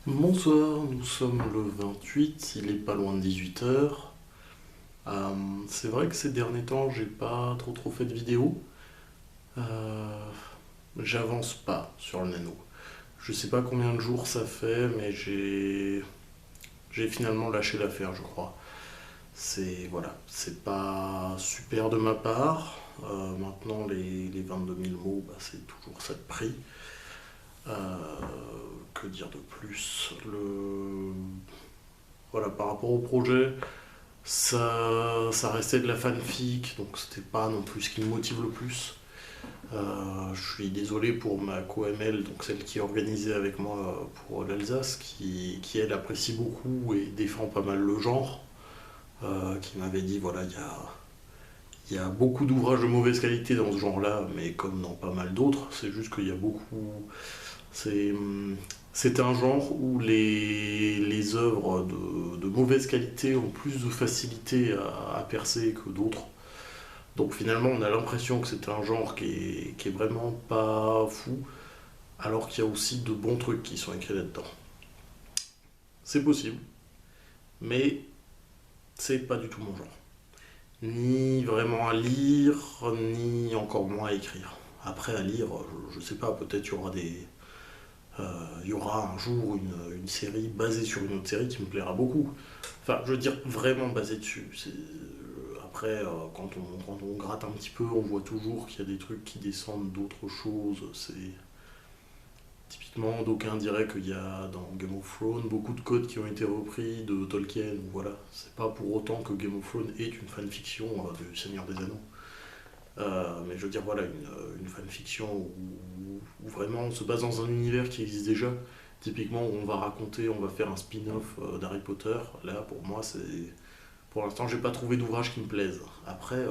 Bonsoir, nous sommes le 28, il est pas loin de 18h. C'est vrai que ces derniers temps, j'ai pas trop fait de vidéos. Euh, J'avance pas sur le nano. Je sais pas combien de jours ça fait, mais j'ai finalement lâché l'affaire, je crois. C'est pas super de ma part. Maintenant, les 22 000 mots, bah, c'est toujours ça de prix. Euh, que dire de plus? Voilà, par rapport au projet, ça restait de la fanfic, donc c'était pas non plus ce qui me motive le plus. Je suis désolé pour ma co-ML, donc celle qui est organisée avec moi pour l'Alsace, qui elle apprécie beaucoup et défend pas mal le genre, qui m'avait dit voilà, il y a beaucoup d'ouvrages de mauvaise qualité dans ce genre-là, mais comme dans pas mal d'autres, c'est juste qu'il y a beaucoup. C'est, c'est un genre où les œuvres de mauvaise qualité ont plus de facilité à percer que d'autres. Donc finalement, on a l'impression que c'est un genre qui est vraiment pas fou, alors qu'il y a aussi de bons trucs qui sont écrits là-dedans. C'est possible, mais c'est pas du tout mon genre. Ni vraiment à lire, ni encore moins à écrire. Après, à lire, je sais pas, peut-être il y aura un jour une série basée sur une autre série qui me plaira beaucoup. Enfin, je veux dire, vraiment basée dessus. Après, quand on gratte un petit peu, on voit toujours qu'il y a des trucs qui descendent d'autres choses. C'est typiquement, d'aucuns diraient qu'il y a dans Game of Thrones beaucoup de codes qui ont été repris de Tolkien. Voilà, c'est pas pour autant que Game of Thrones est une fanfiction du Seigneur des Anneaux. Mais je veux dire, voilà, une fanfiction où vraiment on se base dans un univers qui existe déjà. Typiquement, où on va raconter, on va faire un spin-off d'Harry Potter. Là, pour moi, c'est. Pour l'instant, j'ai pas trouvé d'ouvrage qui me plaise. Après,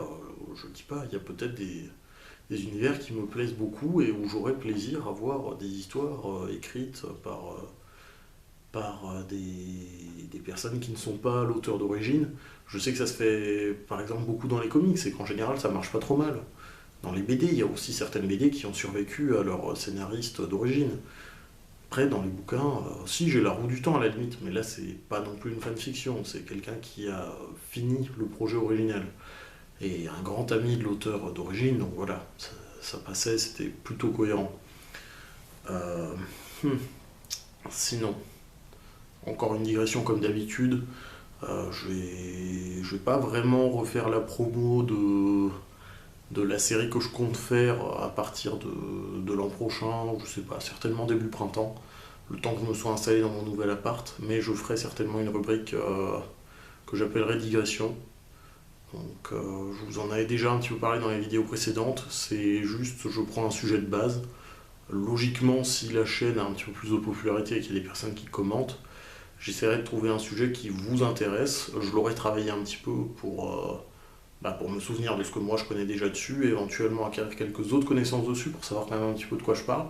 je dis pas, il y a peut-être des univers qui me plaisent beaucoup et où j'aurais plaisir à voir des histoires écrites par des personnes qui ne sont pas l'auteur d'origine. Je sais que ça se fait par exemple beaucoup dans les comics et qu'en général ça marche pas trop mal. Dans les BD, il y a aussi certaines BD qui ont survécu à leur scénariste d'origine. Après, dans les bouquins, si j'ai la roue du temps à la limite, mais là c'est pas non plus une fanfiction, c'est quelqu'un qui a fini le projet original et un grand ami de l'auteur d'origine, donc voilà, ça passait, c'était plutôt cohérent. Euh, hmm, Sinon, encore une digression comme d'habitude. Je vais pas vraiment refaire la promo de la série que je compte faire à partir de l'an prochain, je sais pas, certainement début printemps, le temps que je me sois installé dans mon nouvel appart, mais je ferai certainement une rubrique que j'appellerai digression. Donc je vous en avais déjà un petit peu parlé dans les vidéos précédentes, c'est juste je prends un sujet de base. Logiquement, si la chaîne a un petit peu plus de popularité et qu'il y a des personnes qui commentent, j'essaierai de trouver un sujet qui vous intéresse. Je l'aurai travaillé un petit peu pour me souvenir de ce que moi je connais déjà dessus, et éventuellement acquérir quelques autres connaissances dessus pour savoir quand même un petit peu de quoi je parle.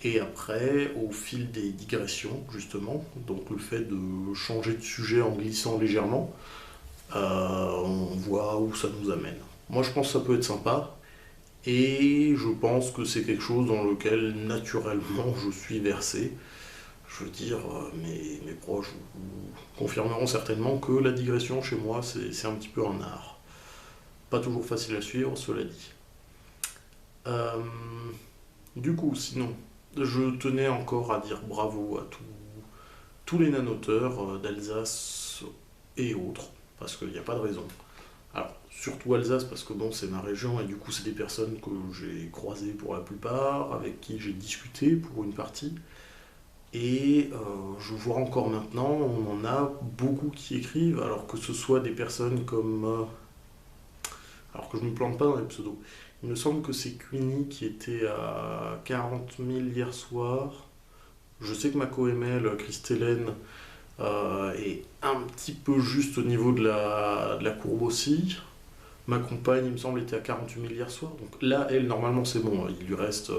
Et après, au fil des digressions, justement, donc le fait de changer de sujet en glissant légèrement, on voit où ça nous amène. Moi je pense que ça peut être sympa, et je pense que c'est quelque chose dans lequel naturellement je suis versé. Je veux dire, mes proches vous confirmeront certainement que la digression chez moi, c'est un petit peu un art. Pas toujours facile à suivre, cela dit. Euh, du coup, sinon, je tenais encore à dire bravo à tous les nanoteurs d'Alsace et autres, parce qu'il n'y a pas de raison. Alors, surtout Alsace, parce que bon, c'est ma région, et du coup, c'est des personnes que j'ai croisées pour la plupart, avec qui j'ai discuté pour une partie. Et je vois encore maintenant, on en a beaucoup qui écrivent, alors que ce soit des personnes comme. Alors que je ne me plante pas dans les pseudos. Il me semble que c'est Queenie qui était à 40 000 hier soir. Je sais que ma co-ML, Christelle, est un petit peu juste au niveau de la courbe aussi. Ma compagne, il me semble, était à 48 000 hier soir. Donc là, elle, normalement, c'est bon. Il lui reste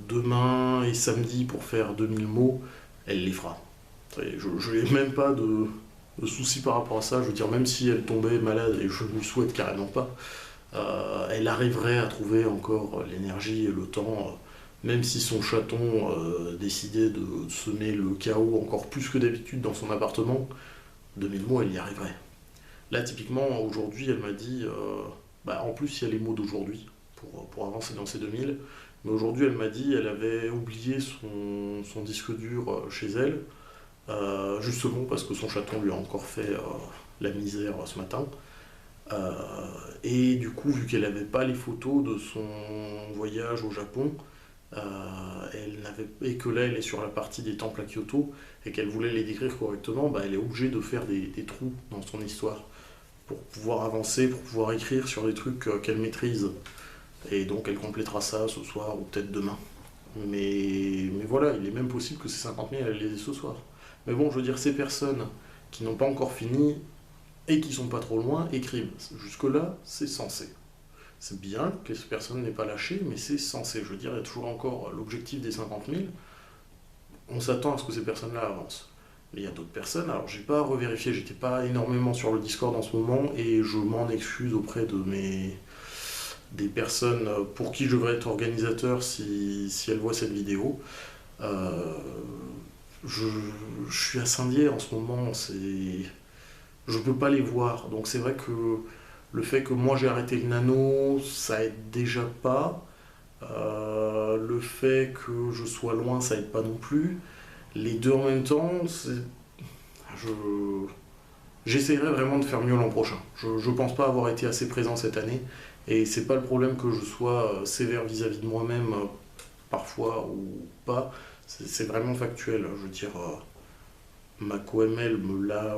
demain et samedi pour faire 2 000 mots, elle les fera. Je n'ai même pas de soucis par rapport à ça. Je veux dire, même si elle tombait malade, et je ne lui souhaite carrément pas, elle arriverait à trouver encore l'énergie et le temps, même si son chaton décidait de semer le chaos encore plus que d'habitude dans son appartement, 2000 mots, elle y arriverait. Là, typiquement, aujourd'hui, elle m'a dit, en plus, il y a les mots d'aujourd'hui pour avancer dans ces 2000, mais aujourd'hui, elle m'a dit, elle avait oublié son disque dur chez elle, justement parce que son chaton lui a encore fait la misère ce matin. Euh, et du coup, vu qu'elle n'avait pas les photos de son voyage au Japon, et que là elle est sur la partie des temples à Kyoto, et qu'elle voulait les décrire correctement, elle est obligée de faire des trous dans son histoire pour pouvoir avancer, pour pouvoir écrire sur des trucs qu'elle maîtrise. Et donc elle complétera ça ce soir ou peut-être demain. Mais voilà, il est même possible que ces 50 000, elle les ait ce soir. Mais bon, je veux dire, ces personnes qui n'ont pas encore fini et qui sont pas trop loin écrivent. Jusque-là, c'est censé. C'est bien que ces personnes n'aient pas lâché, mais c'est censé. Je veux dire, il y a toujours encore l'objectif des 50 000. On s'attend à ce que ces personnes-là avancent. Mais il y a d'autres personnes, alors j'ai pas revérifié, j'étais pas énormément sur le Discord en ce moment, et je m'en excuse auprès des personnes pour qui je devrais être organisateur si elles voient cette vidéo. Euh, je, je suis à Saint-Dié en ce moment, je peux pas les voir. Donc c'est vrai que le fait que moi j'ai arrêté le nano, ça aide déjà pas. Le fait que je sois loin, ça aide pas non plus. Les deux en même temps, je, j'essaierai vraiment de faire mieux l'an prochain. Je pense pas avoir été assez présent cette année. Et c'est pas le problème que je sois sévère vis-à-vis de moi-même, parfois ou pas. C'est vraiment factuel. Je veux dire, ma co-ML me l'a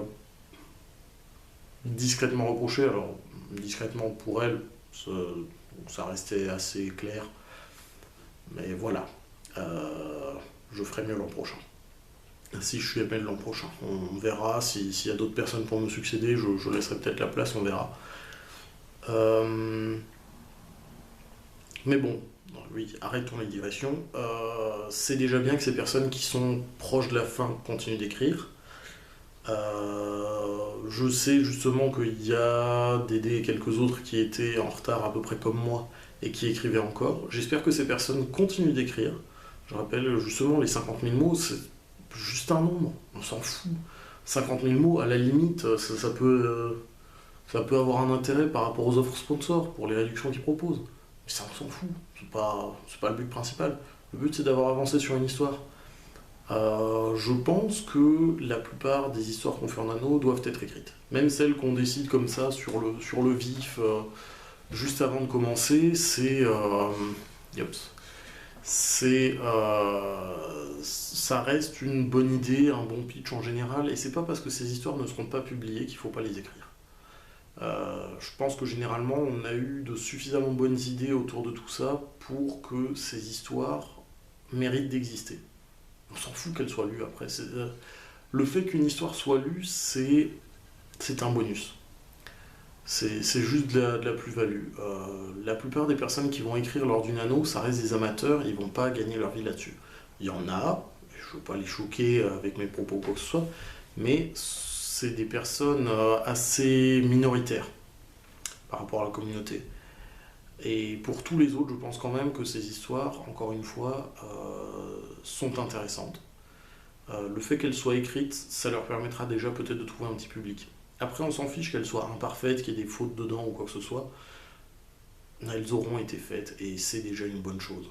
discrètement reproché. Alors, discrètement pour elle, ça restait assez clair. Mais voilà, je ferai mieux l'an prochain. Si je suis ML l'an prochain, on verra. S'il y a d'autres personnes pour me succéder, je laisserai peut-être la place, on verra. Euh, mais bon, oui, arrêtons les digressions. C'est déjà bien que ces personnes qui sont proches de la fin continuent d'écrire. Je sais justement qu'il y a Dédé et quelques autres qui étaient en retard à peu près comme moi et qui écrivaient encore. J'espère que ces personnes continuent d'écrire. Je rappelle justement les 50 000 mots, c'est juste un nombre, on s'en fout. 50 000 mots, à la limite, ça peut avoir un intérêt par rapport aux offres sponsors pour les réductions qu'ils proposent. Mais ça, on s'en fout, c'est pas le but principal. Le but, c'est d'avoir avancé sur une histoire. Je pense que la plupart des histoires qu'on fait en anneau doivent être écrites. Même celles qu'on décide comme ça sur le vif, juste avant de commencer, ça reste une bonne idée, un bon pitch en général, et c'est pas parce que ces histoires ne seront pas publiées qu'il faut pas les écrire. Je pense que généralement on a eu de suffisamment bonnes idées autour de tout ça pour que ces histoires méritent d'exister. On s'en fout qu'elle soit lue après. Le fait qu'une histoire soit lue, c'est un bonus. C'est juste de la plus-value. La plupart des personnes qui vont écrire lors d'une anneau, ça reste des amateurs, ils vont pas gagner leur vie là-dessus. Il y en a, je veux pas les choquer avec mes propos ou quoi que ce soit, mais c'est des personnes assez minoritaires par rapport à la communauté. Et pour tous les autres, je pense quand même que ces histoires, encore une fois, sont intéressantes. Le fait qu'elles soient écrites, ça leur permettra déjà peut-être de trouver un petit public. Après, on s'en fiche qu'elles soient imparfaites, qu'il y ait des fautes dedans ou quoi que ce soit. Elles auront été faites et c'est déjà une bonne chose.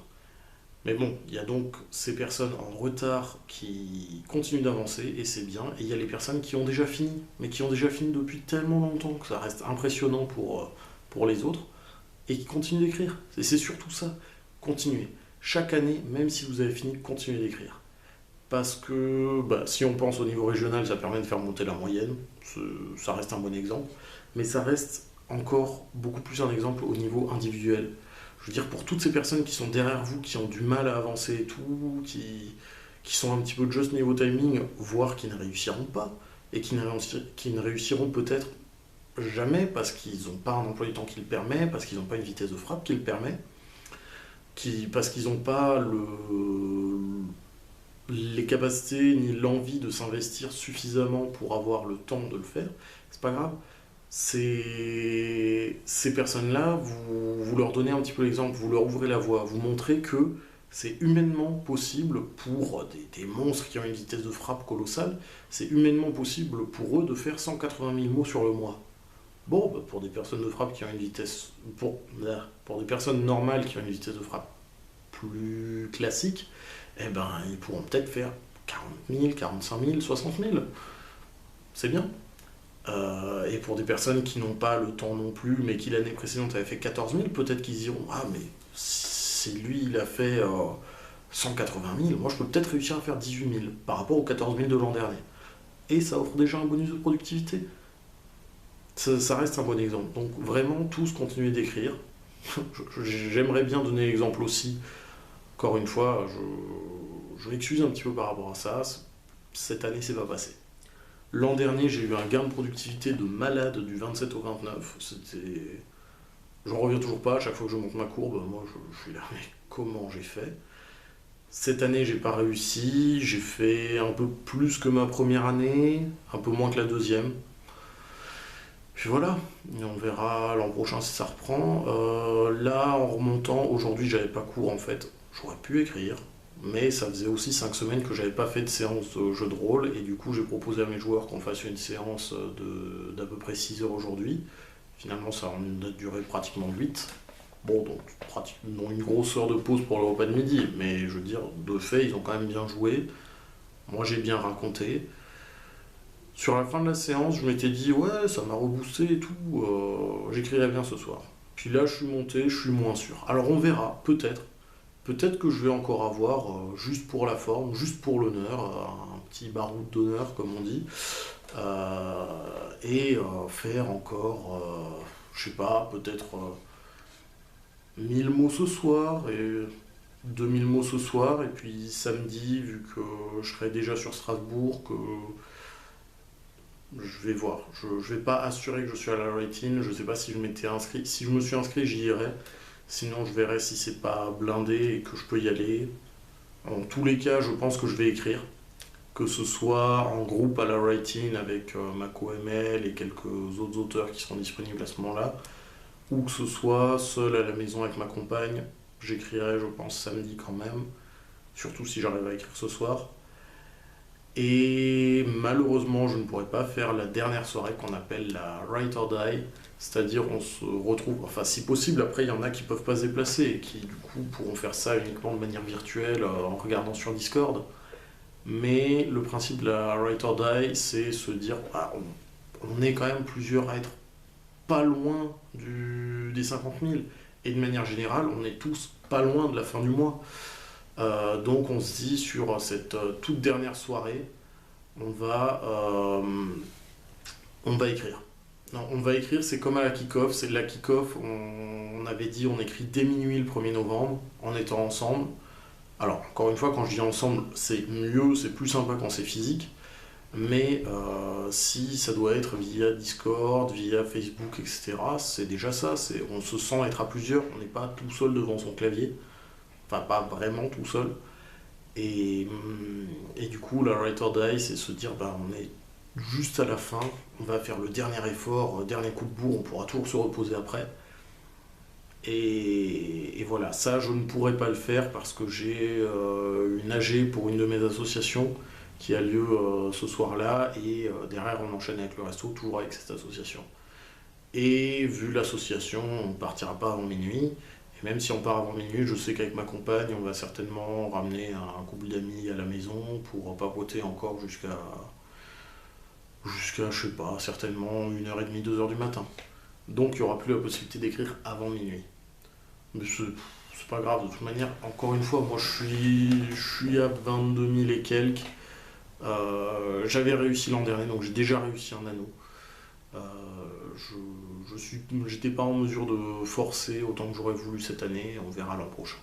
Mais bon, il y a donc ces personnes en retard qui continuent d'avancer et c'est bien. Et il y a les personnes qui ont déjà fini, mais qui ont déjà fini depuis tellement longtemps que ça reste impressionnant pour les autres et qui continuent d'écrire. Et c'est surtout ça. Continuez. Chaque année, même si vous avez fini, continuez d'écrire. Parce que si on pense au niveau régional, ça permet de faire monter la moyenne. Ça reste un bon exemple. Mais ça reste encore beaucoup plus un exemple au niveau individuel. Je veux dire, pour toutes ces personnes qui sont derrière vous, qui ont du mal à avancer et tout, qui sont un petit peu juste niveau timing, voire qui ne réussiront pas, et qui ne réussiront peut-être jamais parce qu'ils n'ont pas un emploi du temps qui le permet, parce qu'ils n'ont pas une vitesse de frappe qui le permet, parce qu'ils n'ont pas les capacités ni l'envie de s'investir suffisamment pour avoir le temps de le faire, c'est pas grave. Ces personnes-là, vous leur donnez un petit peu l'exemple, vous leur ouvrez la voie, vous montrez que C'est humainement possible pour des monstres qui ont une vitesse de frappe colossale, c'est humainement possible pour eux de faire 180 000 mots sur le mois. Bon, bah, pour des personnes de frappe qui ont une vitesse. Pour des personnes normales qui ont une vitesse de frappe plus classique, eh ben, ils pourront peut-être faire 40 000, 45 000, 60 000. C'est bien. Et pour des personnes qui n'ont pas le temps non plus, mais qui l'année précédente avaient fait 14 000, peut-être qu'ils diront ah, mais si lui il a fait 180 000, moi je peux peut-être réussir à faire 18 000 par rapport aux 14 000 de l'an dernier. Et ça offre déjà un bonus de productivité. Ça reste un bon exemple. Donc vraiment, tous continuer d'écrire. J'aimerais bien donner l'exemple aussi. Encore une fois, je m'excuse un petit peu par rapport à ça. Cette année, c'est pas passé. L'an dernier, j'ai eu un gain de productivité de malade du 27 au 29. C'était. J'en reviens toujours pas. À chaque fois que je monte ma courbe, moi, je suis là, mais comment j'ai fait? Cette année, j'ai pas réussi. J'ai fait un peu plus que ma première année, un peu moins que la deuxième. Puis voilà, et on verra l'an prochain si ça reprend. Là, en remontant, aujourd'hui, j'avais pas cours en fait. J'aurais pu écrire, mais ça faisait aussi 5 semaines que j'avais pas fait de séance de jeu de rôle, et du coup, j'ai proposé à mes joueurs qu'on fasse une séance d'à peu près 6 heures aujourd'hui. Finalement, ça en a duré pratiquement 8. Bon, donc pratiquement une grosse heure de pause pour le repas de midi, mais je veux dire, de fait, ils ont quand même bien joué. Moi, j'ai bien raconté. Sur la fin de la séance, je m'étais dit, ouais, ça m'a reboosté et tout, j'écrirai bien ce soir. Puis là, je suis monté, je suis moins sûr. Alors on verra, peut-être. Peut-être que je vais encore avoir, juste pour la forme, juste pour l'honneur, un petit baroud d'honneur, comme on dit, et faire encore, je sais pas, peut-être 1000 mots ce soir, et 2000 mots ce soir, et puis samedi, vu que je serai déjà sur Strasbourg, que je vais voir. Je ne vais pas assurer que je suis à la write-in. Je ne sais pas si je m'étais inscrit. Si je me suis inscrit, j'y irai. Sinon, je verrai si c'est pas blindé et que je peux y aller. En tous les cas, je pense que je vais écrire. Que ce soit en groupe à la write-in avec MacOML et quelques autres auteurs qui seront disponibles à ce moment-là, ou que ce soit seul à la maison avec ma compagne. J'écrirai, je pense, samedi quand même. Surtout si j'arrive à écrire ce soir. Et malheureusement, je ne pourrais pas faire la dernière soirée qu'on appelle la Write or Die, c'est-à-dire on se retrouve, enfin si possible, après il y en a qui peuvent pas se déplacer et qui du coup pourront faire ça uniquement de manière virtuelle en regardant sur Discord. Mais le principe de la Write or Die, c'est se dire, ah, on est quand même plusieurs à être pas loin des 50 000, et de manière générale, on est tous pas loin de la fin du mois. Donc on se dit sur cette toute dernière soirée, on va, euh, on va écrire. Non, on va écrire, c'est comme à la kick-off. C'est la kick-off, on avait dit on écrit dès minuit le 1er novembre en étant ensemble. Alors encore une fois, quand je dis ensemble, c'est mieux, c'est plus sympa quand c'est physique. Mais si ça doit être via Discord, via Facebook, etc., c'est déjà ça. On se sent être à plusieurs, on n'est pas tout seul devant son clavier. Enfin, pas vraiment tout seul. Et du coup, la Write or Die, c'est se dire, bah, on est juste à la fin, on va faire le dernier effort, dernier coup de bourre, on pourra toujours se reposer après. Et voilà, ça, je ne pourrais pas le faire parce que j'ai une AG pour une de mes associations qui a lieu ce soir-là, et derrière, on enchaîne avec le resto, toujours avec cette association. Et vu l'association, on ne partira pas avant minuit. Et même si on part avant minuit, je sais qu'avec ma compagne, on va certainement ramener un couple d'amis à la maison pour papoter encore jusqu'à, je sais pas, certainement 1h30, 2h du matin. Donc il n'y aura plus la possibilité d'écrire avant minuit. Mais c'est pas grave, de toute manière, encore une fois, moi je suis à 22 000 et quelques. J'avais réussi l'an dernier, donc j'ai déjà réussi un anneau. Euh, j'étais pas en mesure de forcer autant que j'aurais voulu cette année, on verra l'an prochain.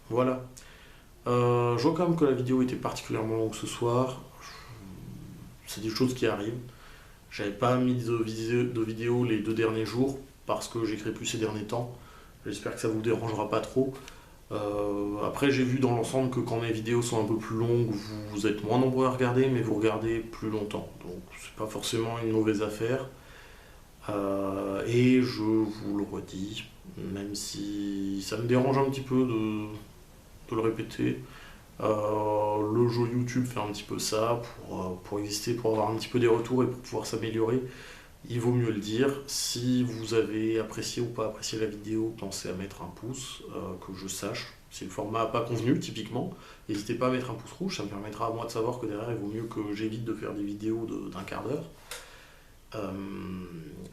Voilà. Je vois quand même que la vidéo était particulièrement longue ce soir. C'est des choses qui arrivent. J'avais pas mis de vidéo les 2 derniers jours parce que j'écris plus ces derniers temps. J'espère que ça vous dérangera pas trop. Après, j'ai vu dans l'ensemble que quand mes vidéos sont un peu plus longues, vous êtes moins nombreux à regarder, mais vous regardez plus longtemps. Donc, c'est pas forcément une mauvaise affaire. Et je vous le redis, même si ça me dérange un petit peu de le répéter. Le jeu YouTube fait un petit peu ça pour exister, pour avoir un petit peu des retours et pour pouvoir s'améliorer. Il vaut mieux le dire. Si vous avez apprécié ou pas apprécié la vidéo, pensez à mettre un pouce, que je sache. Si le format n'a pas convenu, typiquement, n'hésitez pas à mettre un pouce rouge, ça me permettra à moi de savoir que derrière, il vaut mieux que j'évite de faire des vidéos d'un quart d'heure.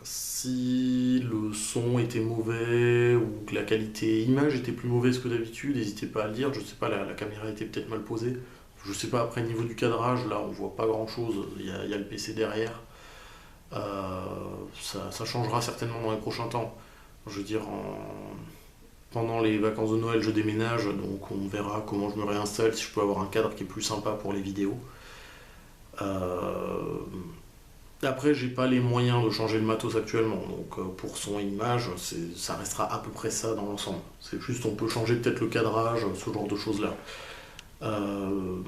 Si le son était mauvais ou que la qualité image était plus mauvaise que d'habitude, n'hésitez pas à le dire. Je sais pas, la caméra était peut-être mal posée. Je sais pas, après, niveau du cadrage, là, on voit pas grand-chose. Il y a le PC derrière. Ça changera certainement dans les prochains temps. Je veux dire, pendant les vacances de Noël, je déménage, donc on verra comment je me réinstalle, si je peux avoir un cadre qui est plus sympa pour les vidéos. Euh, Après, j'ai pas les moyens de changer le matos actuellement, donc pour son et image, ça restera à peu près ça dans l'ensemble. C'est juste, on peut changer peut-être le cadrage, ce genre de choses-là. Euh,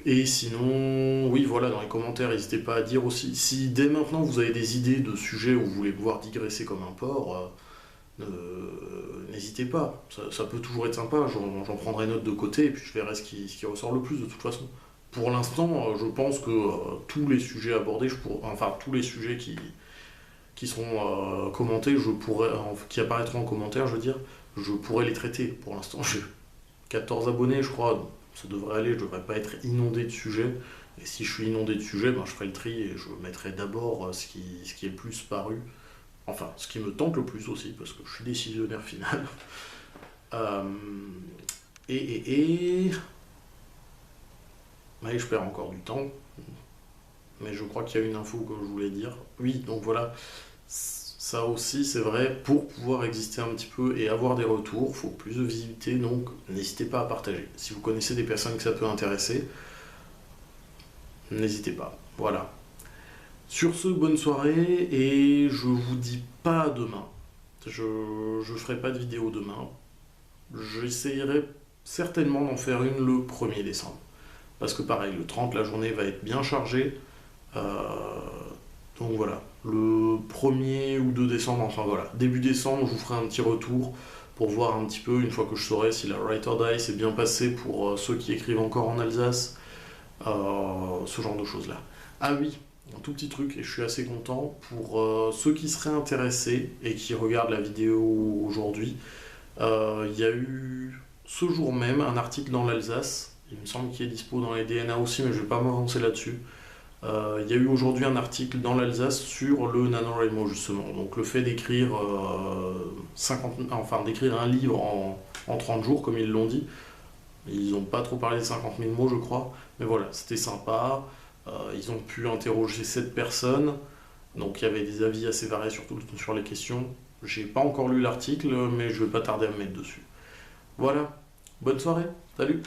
Et sinon, oui, voilà, dans les commentaires, n'hésitez pas à dire aussi, si dès maintenant vous avez des idées de sujets où vous voulez me voir digresser comme un porc, n'hésitez pas. Ça peut toujours être sympa, j'en prendrai note de côté et puis je verrai ce qui ressort le plus de toute façon. Pour l'instant, je pense que tous les sujets abordés, enfin tous les sujets qui seront commentés, qui apparaîtront en commentaire, je veux dire, je pourrai les traiter. Pour l'instant, j'ai 14 abonnés, je crois, ça devrait aller, je devrais pas être inondé de sujets. Et si je suis inondé de sujets, ben, je ferai le tri et je mettrai d'abord ce qui est le plus paru. Enfin, ce qui me tente le plus aussi, parce que je suis décisionnaire final. Euh, et... Ouais, je perds encore du temps, mais je crois qu'il y a une info que je voulais dire. Oui, donc voilà, ça aussi c'est vrai, pour pouvoir exister un petit peu et avoir des retours, il faut plus de visibilité, donc n'hésitez pas à partager. Si vous connaissez des personnes que ça peut intéresser, n'hésitez pas. Voilà. Sur ce, bonne soirée et je vous dis pas à demain. Je ferai pas de vidéo demain. J'essayerai certainement d'en faire une le 1er décembre. Parce que pareil, le 30, la journée va être bien chargée. Euh, donc voilà, le 1er ou 2 décembre, enfin voilà, début décembre, je vous ferai un petit retour pour voir un petit peu, une fois que je saurai si la Write or Die s'est bien passée pour ceux qui écrivent encore en Alsace, ce genre de choses-là. Ah oui, un tout petit truc, et je suis assez content, pour ceux qui seraient intéressés et qui regardent la vidéo aujourd'hui, il y a eu ce jour même un article dans l'Alsace, il me semble qu'il est dispo dans les DNA aussi, mais je ne vais pas m'avancer là-dessus. Il y a eu aujourd'hui un article dans l'Alsace sur le NaNoWriMo justement. Donc le fait d'écrire d'écrire un livre en 30 jours, comme ils l'ont dit. Ils n'ont pas trop parlé de 50 000 mots, je crois. Mais voilà, c'était sympa. Ils ont pu interroger 7 personnes. Donc il y avait des avis assez variés sur les questions. J'ai pas encore lu l'article, mais je vais pas tarder à me mettre dessus. Voilà, bonne soirée, salut!